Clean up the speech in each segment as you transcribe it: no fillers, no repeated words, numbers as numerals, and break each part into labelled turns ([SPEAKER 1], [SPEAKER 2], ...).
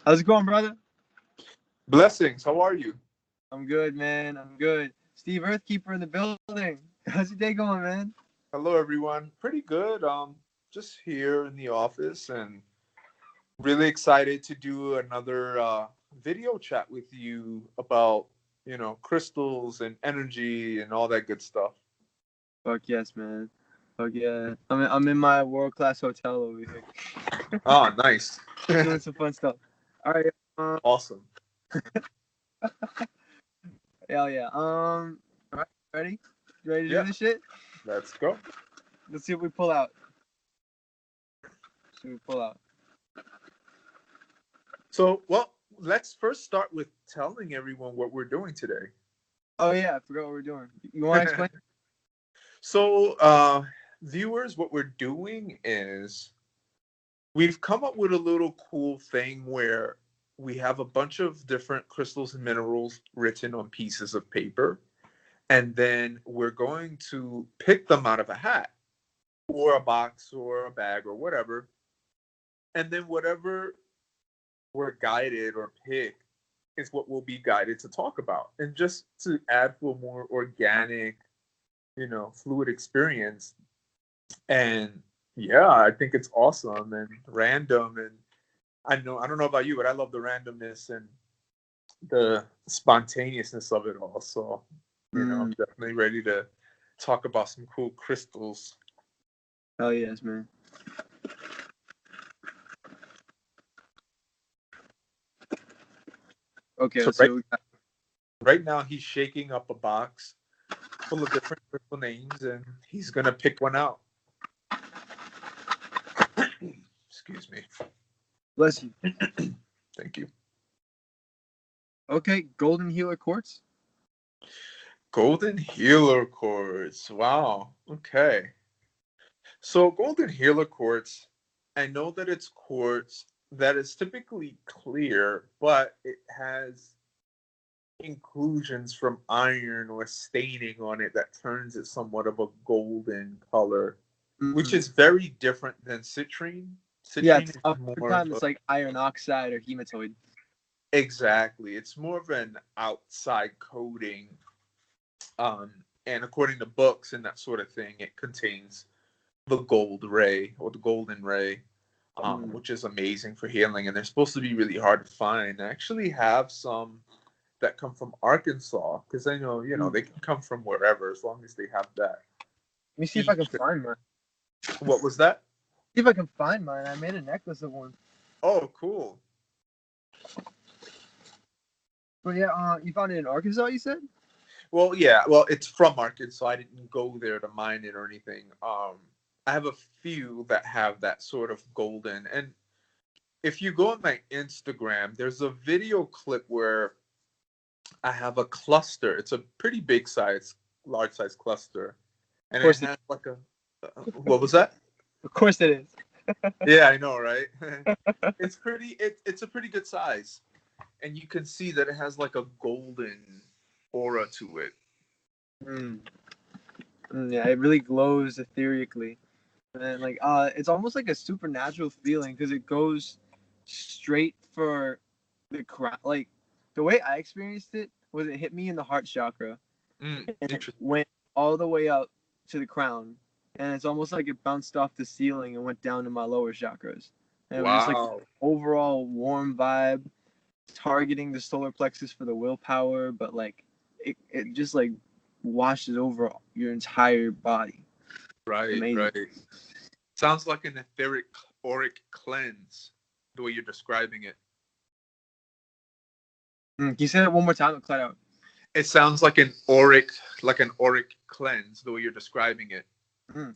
[SPEAKER 1] How's it going, brother?
[SPEAKER 2] Blessings. How are you?
[SPEAKER 1] I'm good, man. I'm good. Steve, Earthkeeper in the building. How's your day going, man?
[SPEAKER 2] Hello, everyone. Pretty good. Just here in the office and really excited to do another video chat with you about, crystals and energy and all that good stuff.
[SPEAKER 1] Fuck yes, man. Fuck yeah. I'm in my world-class hotel over here.
[SPEAKER 2] Oh, nice.
[SPEAKER 1] Doing some fun stuff. All right.
[SPEAKER 2] Awesome.
[SPEAKER 1] Hell yeah. All right, ready? You ready to
[SPEAKER 2] Yeah.
[SPEAKER 1] do this shit?
[SPEAKER 2] Let's go.
[SPEAKER 1] Let's see what we pull out.
[SPEAKER 2] So, let's first start with telling everyone what we're doing today.
[SPEAKER 1] Oh yeah, I forgot what we're doing. You want to explain?
[SPEAKER 2] So, viewers, what we're doing is we've come up with a little cool thing where we have a bunch of different crystals and minerals written on pieces of paper, and then we're going to pick them out of a hat or a box or a bag or whatever, and then whatever we're guided or pick is what we'll be guided to talk about, and just to add to a more organic, fluid experience. And yeah, I think it's awesome and random. And I don't know about you, but I love the randomness and the spontaneousness of it all. So, I'm definitely ready to talk about some cool crystals.
[SPEAKER 1] Hell yes, man. Okay,
[SPEAKER 2] So right now he's shaking up a box full of different crystal names, and he's gonna pick one out. Excuse me.
[SPEAKER 1] Bless you.
[SPEAKER 2] Thank you.
[SPEAKER 1] Okay, Golden Healer Quartz.
[SPEAKER 2] Golden Healer Quartz. Wow. Okay. So Golden Healer Quartz, I know that it's quartz that is typically clear, but it has inclusions from iron or staining on it that turns it somewhat of a golden color, which is very different than citrine.
[SPEAKER 1] Yeah,
[SPEAKER 2] Citrine
[SPEAKER 1] it's
[SPEAKER 2] is more of
[SPEAKER 1] it's like iron oxide or hematite.
[SPEAKER 2] exactly. It's more of an outside coating. And according to books and that sort of thing, it contains the gold ray or the golden ray, which is amazing for healing. And they're supposed to be really hard to find. I actually have some that come from Arkansas, because I know, they can come from wherever as long as they have that.
[SPEAKER 1] Let me see if I can find mine.
[SPEAKER 2] What was that?
[SPEAKER 1] See if I can find mine. I made a necklace of one.
[SPEAKER 2] Oh, cool.
[SPEAKER 1] But yeah, you found it in Arkansas, you said?
[SPEAKER 2] Well, yeah. Well, it's from Arkansas. I didn't go there to mine it or anything. I have a few that have that sort of golden. And if you go on my Instagram, there's a video clip where I have a cluster. It's a pretty large size cluster. And it has like what was that?
[SPEAKER 1] Of course it is.
[SPEAKER 2] Yeah, I know, right? It's a pretty good size. And you can see that it has like a golden aura to it.
[SPEAKER 1] Yeah, it really glows etherically. And it's almost like a supernatural feeling because it goes straight for the crown. Like the way I experienced it was it hit me in the heart chakra, and it went all the way up to the crown, and it's almost like it bounced off the ceiling and went down to my lower chakras. And it was just like overall warm vibe, targeting the solar plexus for the willpower, but like it just like washes over your entire body.
[SPEAKER 2] Right, right. Sounds like an etheric auric cleanse, the way you're describing it.
[SPEAKER 1] Can you say that one more time? I'll cut out.
[SPEAKER 2] It sounds like an auric cleanse, the way you're describing it.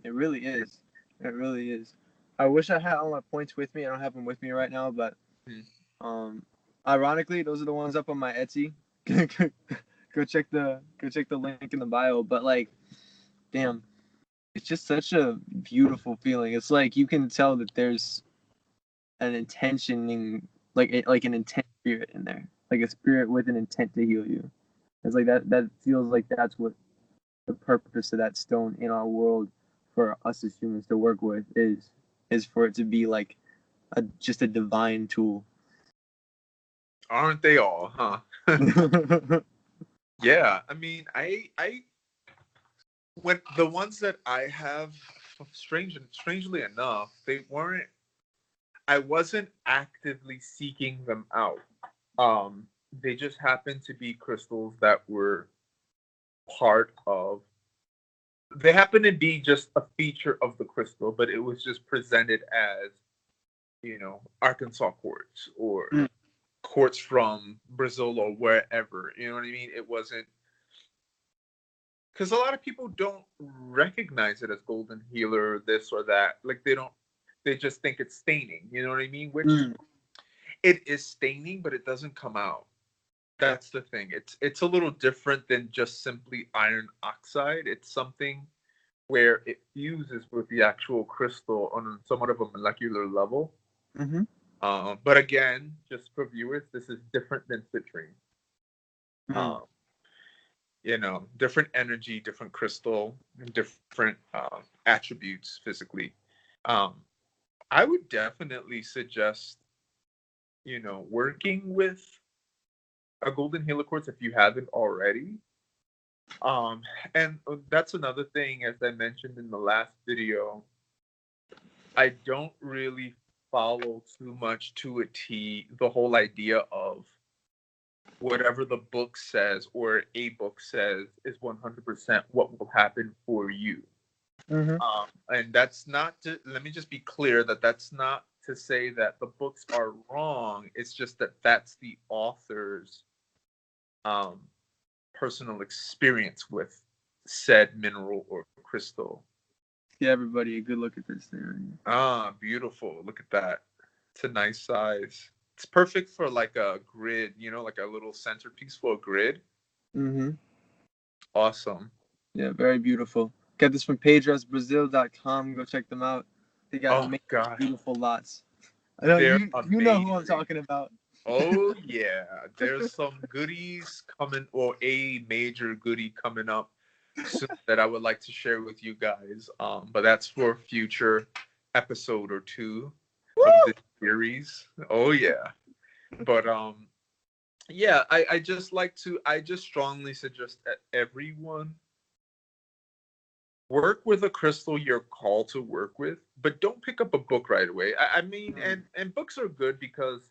[SPEAKER 1] It really is. It really is. I wish I had all my points with me. I don't have them with me right now, but ironically, those are the ones up on my Etsy. go check the link in the bio. But like, damn, it's just such a beautiful feeling. It's like you can tell that there's an intentioning, like an intent spirit in there, like a spirit with an intent to heal you. It's like that feels like that's what the purpose of that stone in our world for us as humans to work with is for it to be like just a divine tool.
[SPEAKER 2] Aren't they all, huh? Yeah, I mean, I when the ones that I have, strangely enough, they weren't. I wasn't actively seeking them out. They just happened to be crystals that were part of. They happened to be just a feature of the crystal, but it was just presented as, Arkansas quartz or
[SPEAKER 1] Mm,
[SPEAKER 2] quartz from Brazil or wherever. You know what I mean? It wasn't because a lot of people don't recognize it as golden healer, this or that. Like they don't, they just think it's staining. You know what I mean? Which
[SPEAKER 1] mm,
[SPEAKER 2] it is staining, but it doesn't come out. That's the thing. It's a little different than just simply iron oxide. It's something where it fuses with the actual crystal on somewhat of a molecular level.
[SPEAKER 1] mm-hmm,
[SPEAKER 2] But again, just for viewers, this is different than citrine.
[SPEAKER 1] mm.
[SPEAKER 2] Um, different energy, different crystal, different attributes physically. Um, I would definitely suggest, working with a golden heliquartz if you haven't already. Um, and that's another thing, as I mentioned in the last video, I don't really follow too much to a T the whole idea of whatever the book says or a book says is 100% what will happen for you.
[SPEAKER 1] Mm-hmm.
[SPEAKER 2] And that's not to, let me just be clear that that's not to say that the books are wrong. It's just that that's the author's um, personal experience with said mineral or crystal.
[SPEAKER 1] Yeah, everybody, a good look at this thing right here.
[SPEAKER 2] Ah, beautiful. Look at that. It's a nice size. It's perfect for like a grid, like a little centerpiece for a grid.
[SPEAKER 1] Mm-hmm.
[SPEAKER 2] Awesome.
[SPEAKER 1] Yeah, very beautiful. Get this from pedrosbrazil.com. Go check them out. They got
[SPEAKER 2] Oh
[SPEAKER 1] amazing,
[SPEAKER 2] God,
[SPEAKER 1] beautiful lots. I know
[SPEAKER 2] they're
[SPEAKER 1] you know who I'm
[SPEAKER 2] amazing.
[SPEAKER 1] talking about.
[SPEAKER 2] Oh yeah, there's some goodies coming, or a major goodie coming up soon that I would like to share with you guys. But that's for a future episode or two of this series. Oh yeah. But yeah, I just strongly suggest that everyone work with a crystal you're called to work with, but don't pick up a book right away. I mean, and books are good because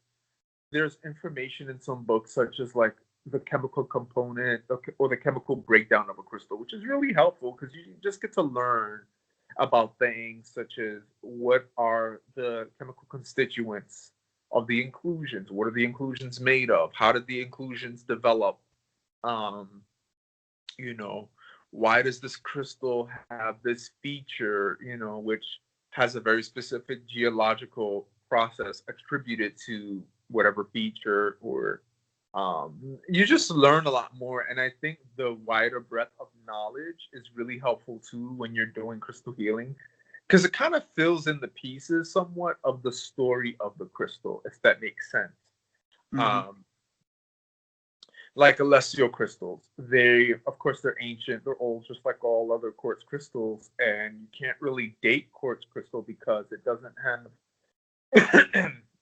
[SPEAKER 2] there's information in some books, such as like the chemical component or the chemical breakdown of a crystal, which is really helpful because you just get to learn about things such as what are the chemical constituents of the inclusions, what are the inclusions made of, how did the inclusions develop, um, you know, why does this crystal have this feature, which has a very specific geological process attributed to whatever feature, or you just learn a lot more. And I think the wider breadth of knowledge is really helpful too when you're doing crystal healing, because it kind of fills in the pieces somewhat of the story of the crystal, if that makes sense.
[SPEAKER 1] Mm-hmm.
[SPEAKER 2] um, like celestial crystals. They, of course, they're ancient, they're old, just like all other quartz crystals, and you can't really date quartz crystal because it doesn't have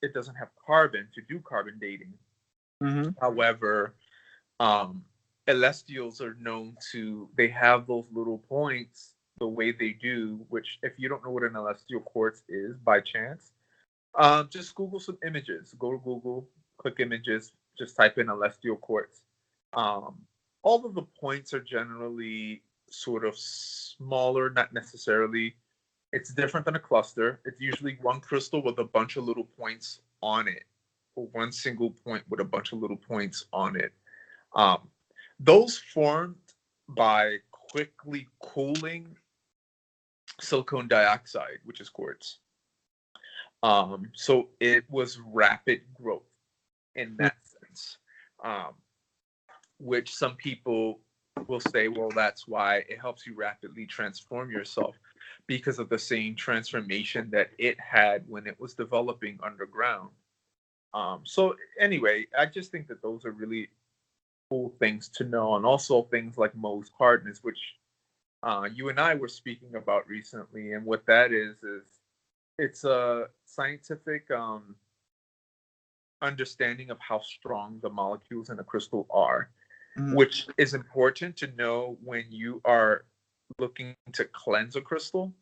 [SPEAKER 2] it doesn't have carbon to do carbon dating.
[SPEAKER 1] Mm-hmm.
[SPEAKER 2] However, um, celestials are known to they have those little points the way they do. Which, if you don't know what an celestial quartz is by chance, just Google some images. Go to Google, click images, just type in celestial quartz. Um, all of the points are generally sort of smaller, not necessarily. It's different than a cluster. It's usually one crystal with a bunch of little points on it, or one single point with a bunch of little points on it. Um, those formed by quickly cooling silicon dioxide, which is quartz. So it was rapid growth in that sense, um, which some people will say, well, that's why it helps you rapidly transform yourself because of the same transformation that it had when it was developing underground. So anyway, I just think that those are really cool things to know, and also things like Mohs hardness, which you and I were speaking about recently, and what that is it's a scientific understanding of how strong the molecules in a crystal are,
[SPEAKER 1] Mhm.
[SPEAKER 2] which is important to know when you are looking to cleanse a crystal.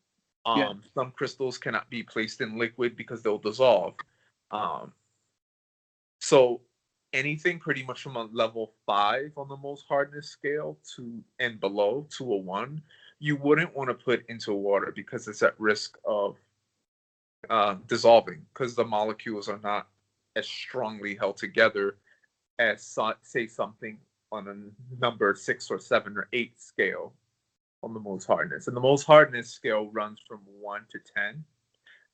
[SPEAKER 1] Yeah.
[SPEAKER 2] Some crystals cannot be placed in liquid because they'll dissolve. Um, so anything pretty much from a level 5 on the most hardness scale to and below to a 1, you wouldn't want to put into water because it's at risk of dissolving because the molecules are not as strongly held together as say something on a number 6 or 7 or 8 scale on the most hardness. And the most hardness scale runs from 1 to 10.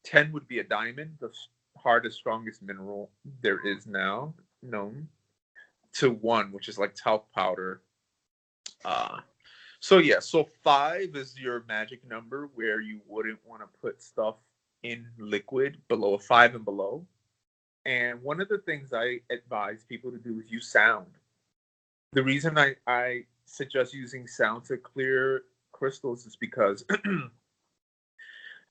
[SPEAKER 2] 10 would be a diamond, the hardest, strongest mineral there is now known, to 1, which is like talc powder. Uh, so 5 is your magic number where you wouldn't want to put stuff in liquid below a 5 and below. And one of the things I advise people to do is use sound. The reason I suggest using sound to clear crystals is because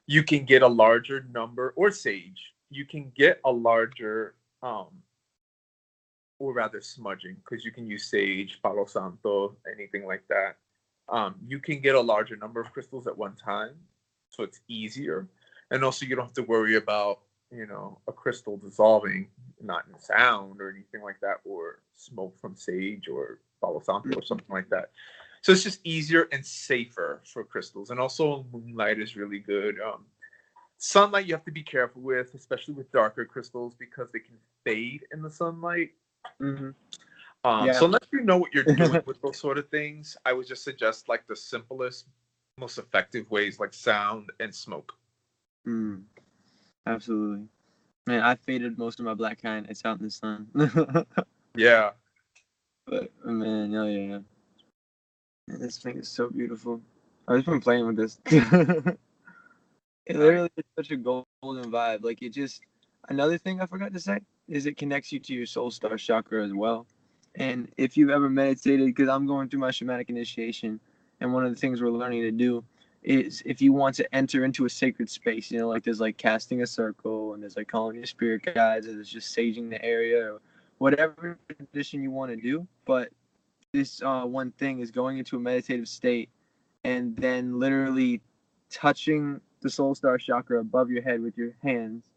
[SPEAKER 2] you can get a larger number, or sage, you can get a larger, or rather smudging, because you can use sage, palo santo, anything like that. You can get a larger number of crystals at one time, so it's easier. And also, you don't have to worry about, a crystal dissolving, not in sound or anything like that, or smoke from sage or palo santo or something like that. So it's just easier and safer for crystals. And also, moonlight is really good. Sunlight you have to be careful with, especially with darker crystals, because they can fade in the sunlight.
[SPEAKER 1] Hmm.
[SPEAKER 2] So
[SPEAKER 1] Yeah.
[SPEAKER 2] unless you know what you're doing with those sort of things, I would just suggest like the simplest, most effective ways, like sound and smoke.
[SPEAKER 1] Mm, absolutely. Man, I faded most of my black highlights out in the sun.
[SPEAKER 2] Yeah.
[SPEAKER 1] But man, oh yeah. Man, this thing is so beautiful. I've just been playing with this. It
[SPEAKER 2] Nice.
[SPEAKER 1] literally is such a golden vibe. Like it just another thing I forgot to say is it connects you to your soul star chakra as well. And if you've ever meditated, because I'm going through my shamanic initiation, and one of the things we're learning to do is if you want to enter into a sacred space, like there's like casting a circle and there's like calling your spirit guides, or there's just saging the area or whatever tradition you want to do. But this one thing is going into a meditative state and then literally touching the soul star chakra above your head with your hands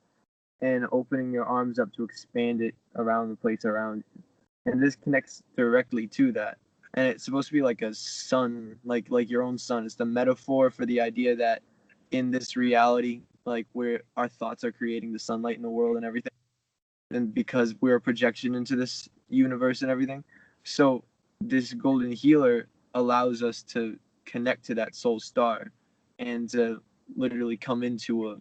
[SPEAKER 1] and opening your arms up to expand it around the place around you. And this connects directly to that. And it's supposed to be like a sun, like your own sun. It's the metaphor for the idea that in this reality, like where our thoughts are creating the sunlight in the world and everything, and because we're a projection into this universe and everything. So this golden healer allows us to connect to that soul star and to literally come into a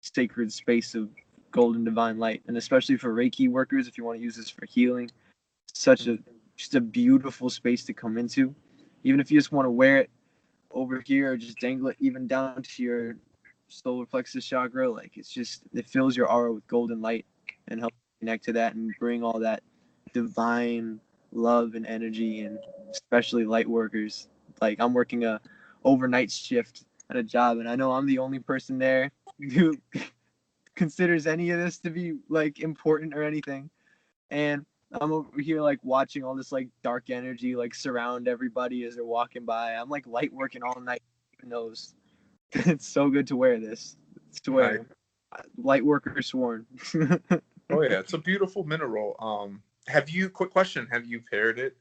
[SPEAKER 1] sacred space of golden divine light. And especially for Reiki workers, if you want to use this for healing, such a just a beautiful space to come into. Even if you just want to wear it over here or just dangle it even down to your solar plexus chakra, like it fills your aura with golden light and helps connect to that and bring all that divine love and energy, and especially light workers. Like I'm working a overnight shift at a job, and I know I'm the only person there who considers any of this to be like important or anything. And I'm over here like watching all this like dark energy like surround everybody as they're walking by. I'm like light working all night. Even knows it's so good to wear this. I
[SPEAKER 2] Nice.
[SPEAKER 1] swear, light worker sworn.
[SPEAKER 2] Oh yeah, it's a beautiful mineral. Quick question, have you paired it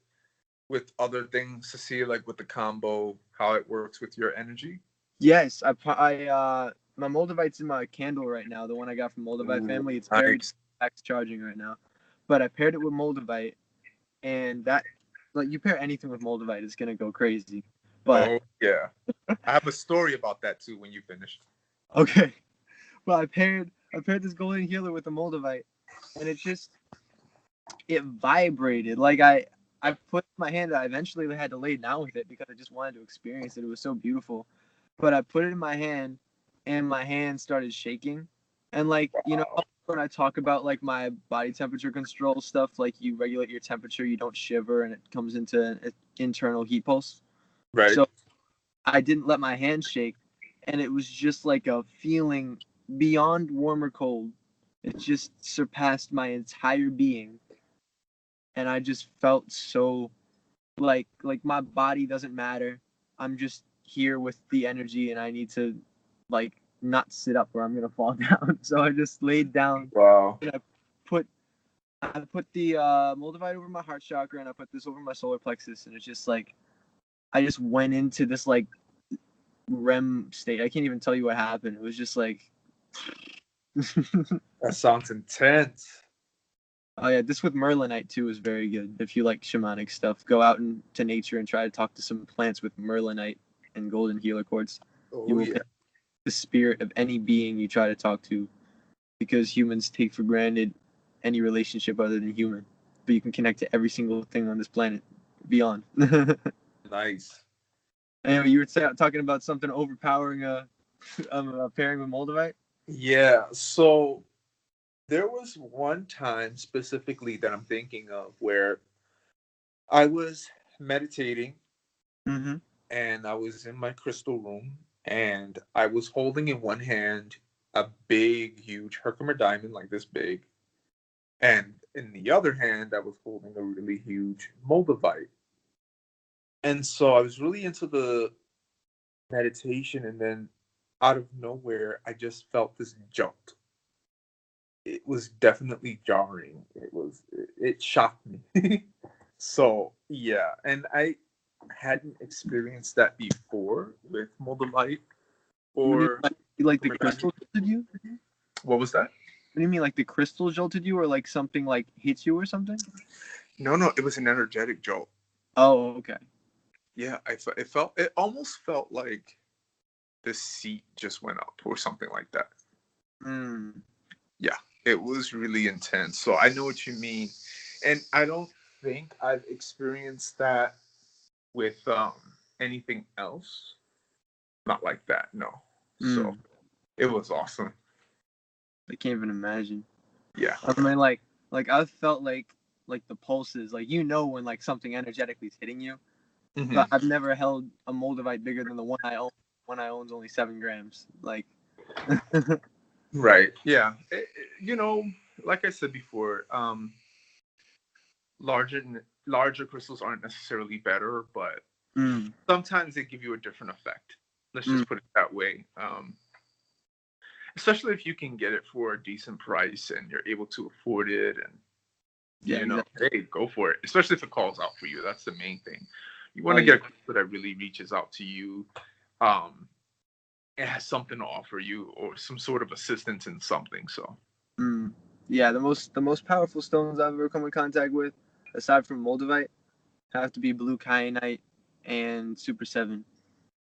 [SPEAKER 2] with other things to see like with the combo how it works with your energy?
[SPEAKER 1] Yes, my Moldavite's in my candle right now. The one I got from Moldavite
[SPEAKER 2] Ooh,
[SPEAKER 1] family. It's buried
[SPEAKER 2] nice.
[SPEAKER 1] max charging right now, but I paired it with Moldavite, and that like you pair anything with Moldavite, it's gonna go crazy. But
[SPEAKER 2] Oh yeah. I have a story about that too when you finish.
[SPEAKER 1] okay, but I paired this golden healer with the Moldavite, and it vibrated. Like I put my hand. I eventually had to lay down with it because I just wanted to experience it. It was so beautiful. But I put it in my hand, and my hand started shaking. And like
[SPEAKER 2] Wow.
[SPEAKER 1] when I talk about like my body temperature control stuff, like you regulate your temperature, you don't shiver, and it comes into an internal heat pulse.
[SPEAKER 2] Right.
[SPEAKER 1] So I didn't let my hand shake, and it was just like a feeling beyond warm or cold. It just surpassed my entire being, and I just felt so like my body doesn't matter. I'm just here with the energy, and I need to like not sit up or I'm gonna fall down. So I just laid down
[SPEAKER 2] Wow.
[SPEAKER 1] and put I put the Moldavite over my heart chakra, and I put this over my solar plexus, and it's just like I just went into this like REM state. I can't even tell you what happened. It was just like
[SPEAKER 2] That sounds intense.
[SPEAKER 1] oh yeah, this with Merlinite too is very good. If you like shamanic stuff, go out into nature and try to talk to some plants with Merlinite and golden healer quartz. You
[SPEAKER 2] Oh
[SPEAKER 1] will
[SPEAKER 2] yeah.
[SPEAKER 1] get the spirit of any being you try to talk to, because humans take for granted any relationship other than human. But you can connect to every single thing on this planet beyond.
[SPEAKER 2] Nice.
[SPEAKER 1] Anyway, you were talking about something overpowering a pairing with Moldavite.
[SPEAKER 2] Yeah. So there was one time specifically that I'm thinking of where I was meditating
[SPEAKER 1] Mm-hmm.
[SPEAKER 2] and I was in my crystal room and I was holding in one hand a big, huge Herkimer diamond, like this big. And in the other hand, I was holding a really huge Moldavite. And so I was really into the meditation. And then out of nowhere, I just felt this jolt. It was definitely jarring. It shocked me. So, yeah. And I hadn't experienced that before with Moldavite
[SPEAKER 1] What do you
[SPEAKER 2] or
[SPEAKER 1] like the
[SPEAKER 2] Herkimer diamond.
[SPEAKER 1] crystal jolted you?
[SPEAKER 2] What was that?
[SPEAKER 1] What do you mean, like the crystal jolted you, or like something like hits you or something?
[SPEAKER 2] No, no, it was an energetic jolt.
[SPEAKER 1] Oh, okay.
[SPEAKER 2] Yeah, it almost felt like the seat just went up or something like that.
[SPEAKER 1] Mm.
[SPEAKER 2] Yeah, it was really intense. So I know what you mean. And I don't think I've experienced that with anything else. Not like that, no. So
[SPEAKER 1] Mm.
[SPEAKER 2] it was awesome.
[SPEAKER 1] I can't even imagine.
[SPEAKER 2] Yeah.
[SPEAKER 1] I mean, like I've felt like the pulses, like when like something energetically is hitting you.
[SPEAKER 2] Hmm.
[SPEAKER 1] But I've never held a Moldavite bigger than the one I own. One I own's only 7 grams. Like,
[SPEAKER 2] Right. Yeah. Like I said before, larger larger crystals aren't necessarily better, but
[SPEAKER 1] mm,
[SPEAKER 2] sometimes they give you a different effect. Let's
[SPEAKER 1] mm,
[SPEAKER 2] just put it that way. Especially if you can get it for a decent price and you're able to afford it, and
[SPEAKER 1] yeah, exactly.
[SPEAKER 2] hey, go for it. Especially if it calls out for you. That's the main thing. You want
[SPEAKER 1] Oh
[SPEAKER 2] to
[SPEAKER 1] yeah.
[SPEAKER 2] get a crystal that really reaches out to you. Um, it has something to offer you or some sort of assistance in something. So,
[SPEAKER 1] Mm. Yeah, the most powerful stones I've ever come in contact with, aside from Moldavite, have to be blue kyanite and Super Seven.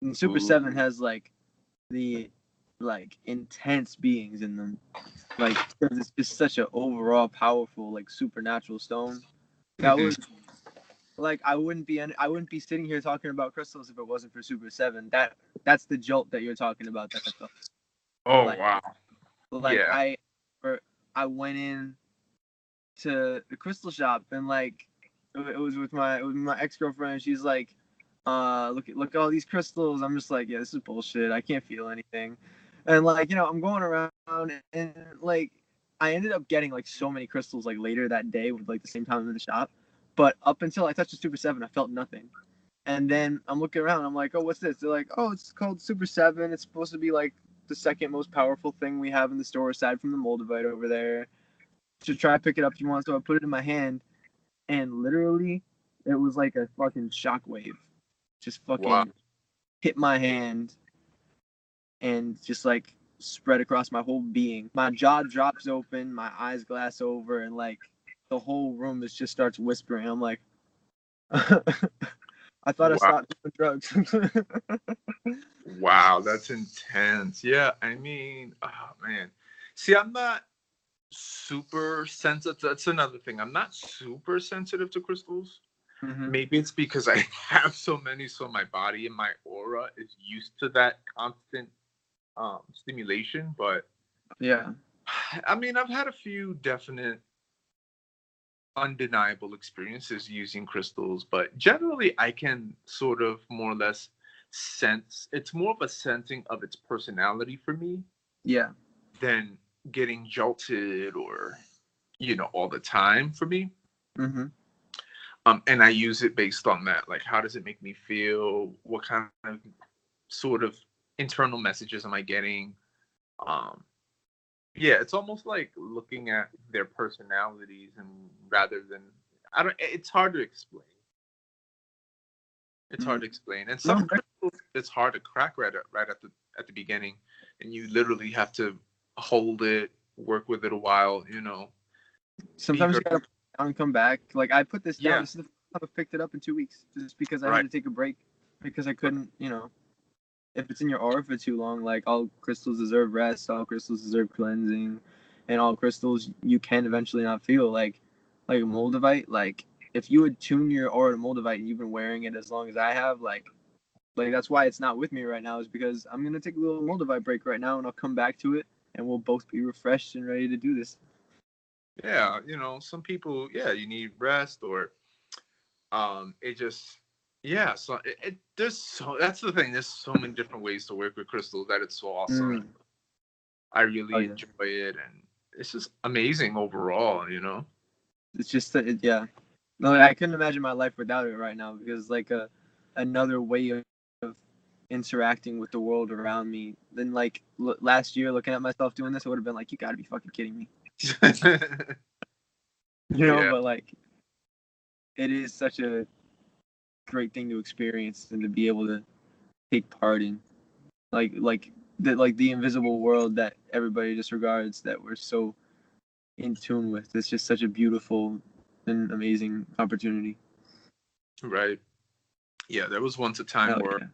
[SPEAKER 1] And Super
[SPEAKER 2] ooh.
[SPEAKER 1] Seven has like the like intense beings in them. Like, 'cause it's just such an overall powerful like supernatural stone. That
[SPEAKER 2] Hmm.
[SPEAKER 1] was like I wouldn't be sitting here talking about crystals if it wasn't for Super Seven. That's the jolt that you're talking about that I felt.
[SPEAKER 2] Oh
[SPEAKER 1] Like
[SPEAKER 2] wow.
[SPEAKER 1] like
[SPEAKER 2] Yeah.
[SPEAKER 1] I went in to the crystal shop, and like it was with my ex-girlfriend. She's like, look at all these crystals. I'm just like, yeah, this is bullshit. I can't feel anything. And like, I'm going around, and like I ended up getting like so many crystals like later that day with like the same time in the shop. But up until I touched the Super 7, I felt nothing. And then I'm looking around, I'm like, oh, what's this? They're like, oh, it's called Super 7. It's supposed to be like the second most powerful thing we have in the store aside from the Moldavite over there. To try to pick it up if you want. So I put it in my hand, and literally, it was like a fucking shockwave. Just
[SPEAKER 2] Wow.
[SPEAKER 1] fucking hit my hand and just like spread across my whole being. My jaw drops open, my eyes glass over, and like the whole room just starts whispering. I'm like, I thought I
[SPEAKER 2] Wow.
[SPEAKER 1] stopped doing drugs.
[SPEAKER 2] Wow. That's intense. Yeah. I mean, oh man. See, I'm not super sensitive. That's another thing. I'm not super sensitive to crystals.
[SPEAKER 1] Mm-hmm.
[SPEAKER 2] Maybe it's because I have so many, so my body and my aura is used to that constant stimulation. But
[SPEAKER 1] Yeah.
[SPEAKER 2] I mean, I've had a few definite undeniable experiences using crystals, but generally I can sort of more or less sense it's more of a sensing of its personality for me
[SPEAKER 1] Yeah.
[SPEAKER 2] than getting jolted or, all the time for me.
[SPEAKER 1] Mm-hmm.
[SPEAKER 2] And I use it based on that. Like, how does it make me feel? What kind of sort of internal messages am I getting? Um, yeah, it's almost like looking at their personalities, and rather than I don't. It's hard to explain. It's hard to explain, and
[SPEAKER 1] No,
[SPEAKER 2] some crystals it's hard to crack right at the beginning, and you literally have to hold it, work with it a while. Be
[SPEAKER 1] sometimes
[SPEAKER 2] very
[SPEAKER 1] you gotta put it down and come back. Like I put this down.
[SPEAKER 2] yeah,
[SPEAKER 1] This is the first time I picked it up in 2 weeks, just because I had
[SPEAKER 2] right,
[SPEAKER 1] to take a break because I couldn't. If it's in your aura for too long, like all crystals deserve rest, all crystals deserve cleansing, and all crystals you can eventually not feel. Like moldavite. Like if you would tune your aura to moldavite and you've been wearing it as long as I have, like that's why it's not with me right now, is because I'm gonna take a little moldavite break right now and I'll come back to it and we'll both be refreshed and ready to do this.
[SPEAKER 2] yeah. Some people, yeah, you need rest, or it just yeah. So there's that's the thing. There's so many different ways to work with crystals that it's so awesome.
[SPEAKER 1] Mm.
[SPEAKER 2] I
[SPEAKER 1] Oh
[SPEAKER 2] really
[SPEAKER 1] yeah,
[SPEAKER 2] enjoy it, and it's just amazing overall.
[SPEAKER 1] it's just yeah. No, I couldn't imagine my life without it right now, because like another way of interacting with the world around me. Then like last year, looking at myself doing this, I would have been like, you gotta be fucking kidding me,
[SPEAKER 2] Yeah,
[SPEAKER 1] But like, it is such a great thing to experience and to be able to take part in, like the invisible world that everybody disregards, that we're so in tune with. It's just such a beautiful and amazing opportunity.
[SPEAKER 2] right. Yeah, there was once a time
[SPEAKER 1] Hell
[SPEAKER 2] where
[SPEAKER 1] yeah.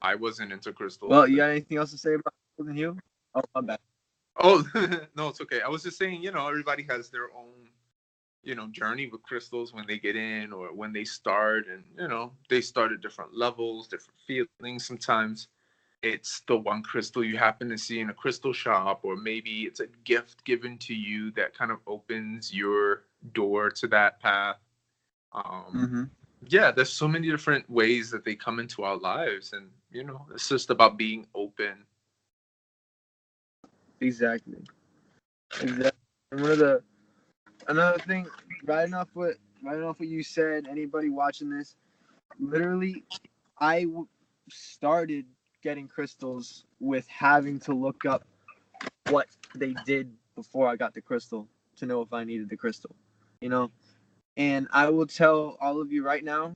[SPEAKER 2] I wasn't into
[SPEAKER 1] Well,
[SPEAKER 2] crystals.
[SPEAKER 1] you got anything else to say about Golden Hue? Oh, my bad.
[SPEAKER 2] Oh, no, it's okay. I was just saying, everybody has their own, journey with crystals when they get in or when they start. And, they start at different levels, different feelings. Sometimes it's the one crystal you happen to see in a crystal shop, or maybe it's a gift given to you that kind of opens your door to that path. Um,
[SPEAKER 1] Mm-hmm.
[SPEAKER 2] yeah, there's so many different ways that they come into our lives. And, it's just about being open.
[SPEAKER 1] Exactly. Exactly. And another thing, riding off what you said, anybody watching this, literally, started getting crystals with having to look up what they did before I got the crystal to know if I needed the crystal, you know. And I will tell all of you right now,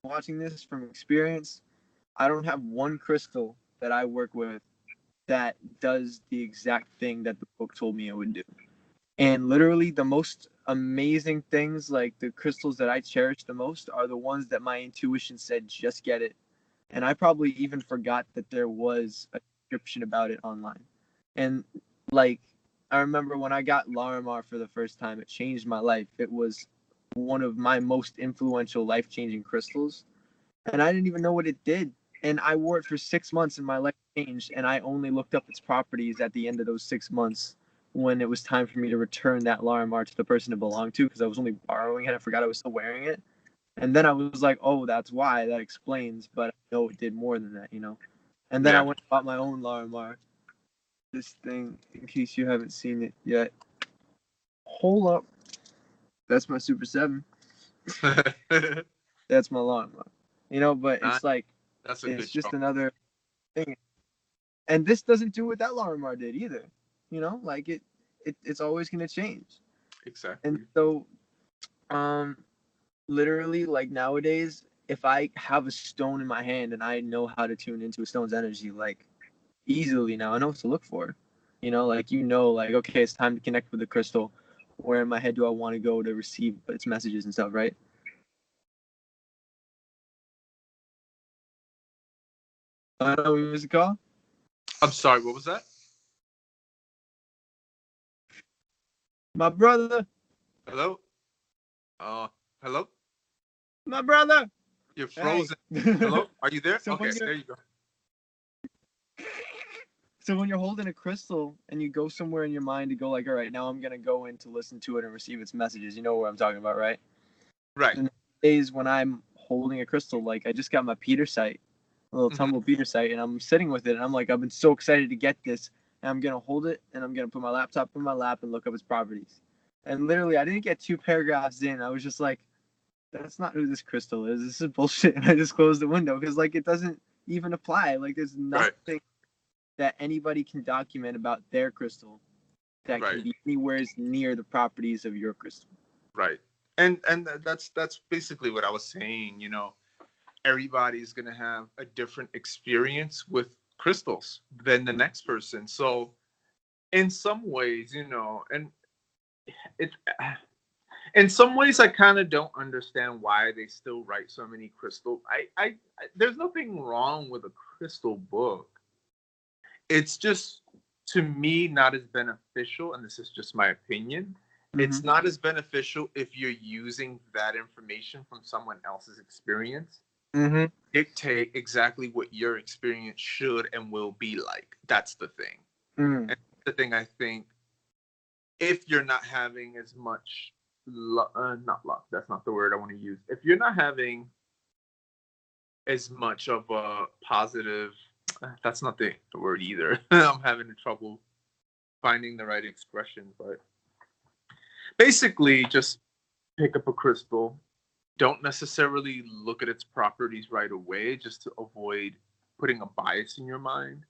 [SPEAKER 1] watching this from experience, I don't have one crystal that I work with that does the exact thing that the book told me it would do. And literally, the most amazing things, like the crystals that I cherish the most, are the ones that my intuition said, just get it. And I probably even forgot that there was a description about it online. And like, I remember when I got Larimar for the first time, it changed my life. It was one of my most influential, life changing crystals. And I didn't even know what it did. And I wore it for 6 months and my life changed. And I only looked up its properties at the end of those 6 months, when it was time for me to return that Larimar to the person it belonged to, because I was only borrowing it. I forgot I was still wearing it. And then I was like, oh, that's why. That explains. But I know it did more than that. And then I
[SPEAKER 2] Yeah.
[SPEAKER 1] went and bought my own Larimar. This thing, in case you haven't seen it yet. Hold up. That's my Super 7. That's my Larimar. But
[SPEAKER 2] Nice.
[SPEAKER 1] it's like,
[SPEAKER 2] That's a
[SPEAKER 1] it's
[SPEAKER 2] good
[SPEAKER 1] just
[SPEAKER 2] chunk.
[SPEAKER 1] another thing. And this doesn't do what that Larimar did either. Like it's always going to change. And
[SPEAKER 2] Exactly.
[SPEAKER 1] so, um, literally, like nowadays, if I have a stone in my hand and I know how to tune into a stone's energy, like easily now, I know what to look for. Like like, okay, it's time to connect with the crystal. Where in my head do I want to go to receive its messages and stuff, right? I know we missed a call.
[SPEAKER 2] I'm sorry, what was that?
[SPEAKER 1] My brother,
[SPEAKER 2] Hello? Uh, hello?
[SPEAKER 1] my brother.
[SPEAKER 2] You're
[SPEAKER 1] Hey.
[SPEAKER 2] frozen. Hello? Are you there?
[SPEAKER 1] so
[SPEAKER 2] Okay,
[SPEAKER 1] when you're
[SPEAKER 2] there you go.
[SPEAKER 1] so when you're holding a crystal and you go somewhere in your mind to go like, all right, now I'm gonna go in to listen to it and receive its messages. You know what I'm talking about, right?
[SPEAKER 2] Right.
[SPEAKER 1] And days when I'm holding a crystal, like I just got my Peter sight, a little
[SPEAKER 2] Hmm.
[SPEAKER 1] tumble Peter sight, and I'm sitting with it, and I'm like, I've been so excited to get this, and I'm gonna hold it, and I'm gonna put my laptop in my lap and look up its properties. And literally, I didn't get 2 paragraphs in. I was just like, that's not who this crystal is. This is bullshit. And I just closed the window because like it doesn't even apply. Like there's nothing that anybody can document about their crystal that can be anywhere near the properties of your crystal.
[SPEAKER 2] Right. And that's basically what I was saying. You know, everybody's gonna have a different experience with crystals than the next person. So in some ways, you know, and it in some ways I kind of don't understand why they still write so many crystal. I there's nothing wrong with a crystal book. It's just, to me, not as beneficial, and this is just my opinion. It's not as beneficial if you're using that information from someone else's experience. Dictate exactly what your experience should and will be like. That's the thing. And the thing, I think, if you're not having as much not luck, that's not the word I want to use. If you're not having as much of a positive, that's not the word either. I'm having trouble finding the right expression, but basically just pick up a crystal. Don't necessarily look at its properties right away, just to avoid putting a bias in your mind,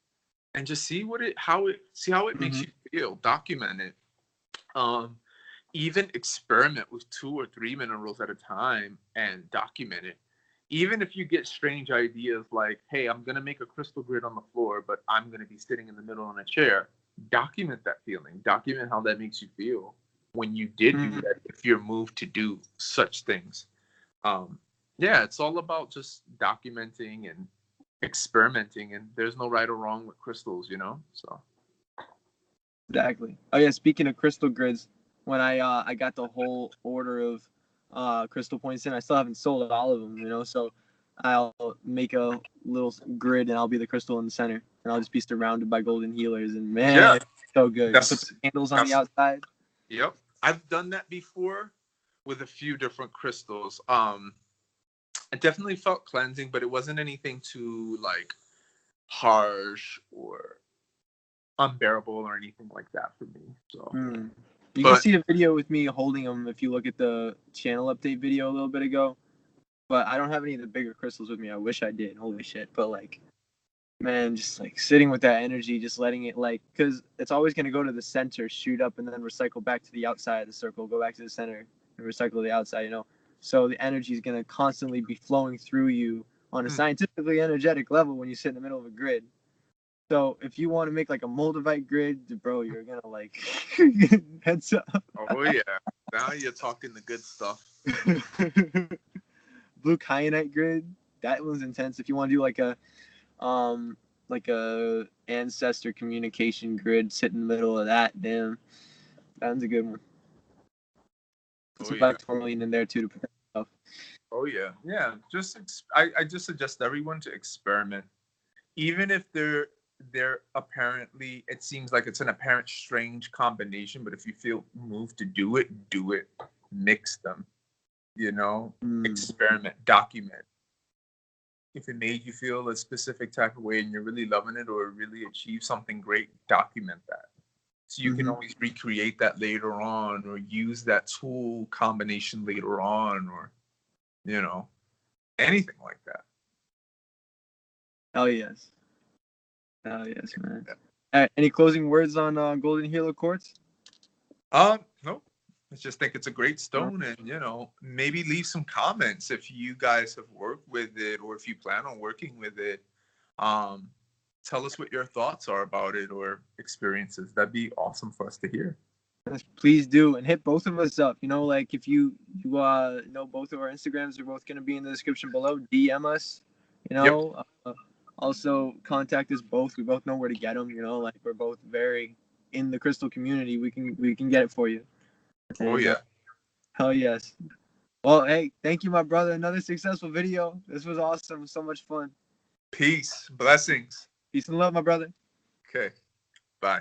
[SPEAKER 2] and just see how it makes you feel. Document it. Even experiment with 2 or 3 minerals at a time and document it. Even if you get strange ideas like, hey, I'm going to make a crystal grid on the floor, but I'm going to be sitting in the middle on a chair, document that feeling. Document how that makes you feel when you did do that, if you're moved to do such things. Yeah, it's all about just documenting and experimenting, and there's no right or wrong with crystals, you know? So
[SPEAKER 1] exactly. Oh yeah, speaking of crystal grids, when I got the whole order of crystal points in, I still haven't sold all of them, you know, so I'll make a little grid and I'll be the crystal in the center, and I'll just be surrounded by golden healers, and man, it's so good. Put the candles on the outside.
[SPEAKER 2] Yep. I've done that before with a few different crystals. It definitely felt cleansing, but it wasn't anything too like harsh or unbearable or anything like that for me. So
[SPEAKER 1] you can see the video with me holding them if you look at the channel update video a little bit ago. But I don't have any of the bigger crystals with me. I wish I did. Holy shit. But like, man, just like sitting with that energy, just letting it like, because it's always going to go to the center, shoot up, and then recycle back to the outside of the circle, go back to the center and recycle to the outside, you know? So the energy is going to constantly be flowing through you on a scientifically energetic level when you sit in the middle of a grid. So if you want to make like a moldavite grid, bro, you're going to like heads up.
[SPEAKER 2] Oh, yeah. Now you're talking the good stuff.
[SPEAKER 1] Blue kyanite grid, that one's intense. If you want to do like a ancestor communication grid, sit in the middle of that, damn, that one's a good one. Put some black tourmaline in there too to protect stuff.
[SPEAKER 2] Oh yeah, yeah. I just suggest everyone to experiment, even if they're apparently, it seems like it's an apparent strange combination, but if you feel moved to do it, mix them, you know, experiment, document. If it made you feel a specific type of way and you're really loving it or really achieve something great, document that. So you can always recreate that later on or use that tool combination later on, or, you know, anything like that.
[SPEAKER 1] Hell yes. Hell yes, man. Any closing words on Golden Halo Quartz?
[SPEAKER 2] No. I just think it's a great stone, and, you know, maybe leave some comments if you guys have worked with it or if you plan on working with it. Tell us what your thoughts are about it or experiences. That'd be awesome for us to hear.
[SPEAKER 1] Yes, please do, and hit both of us up. You know, like if you know, both of our Instagrams are both going to be in the description below. DM us. You know, also contact us both. We both know where to get them. You know, like we're both very in the crystal community. We can get it for you.
[SPEAKER 2] Oh yeah.
[SPEAKER 1] Hell yes. Well, hey, thank you, my brother. Another successful video. This was awesome. So much fun.
[SPEAKER 2] Peace. Blessings.
[SPEAKER 1] Peace and love, my brother.
[SPEAKER 2] Okay. Bye.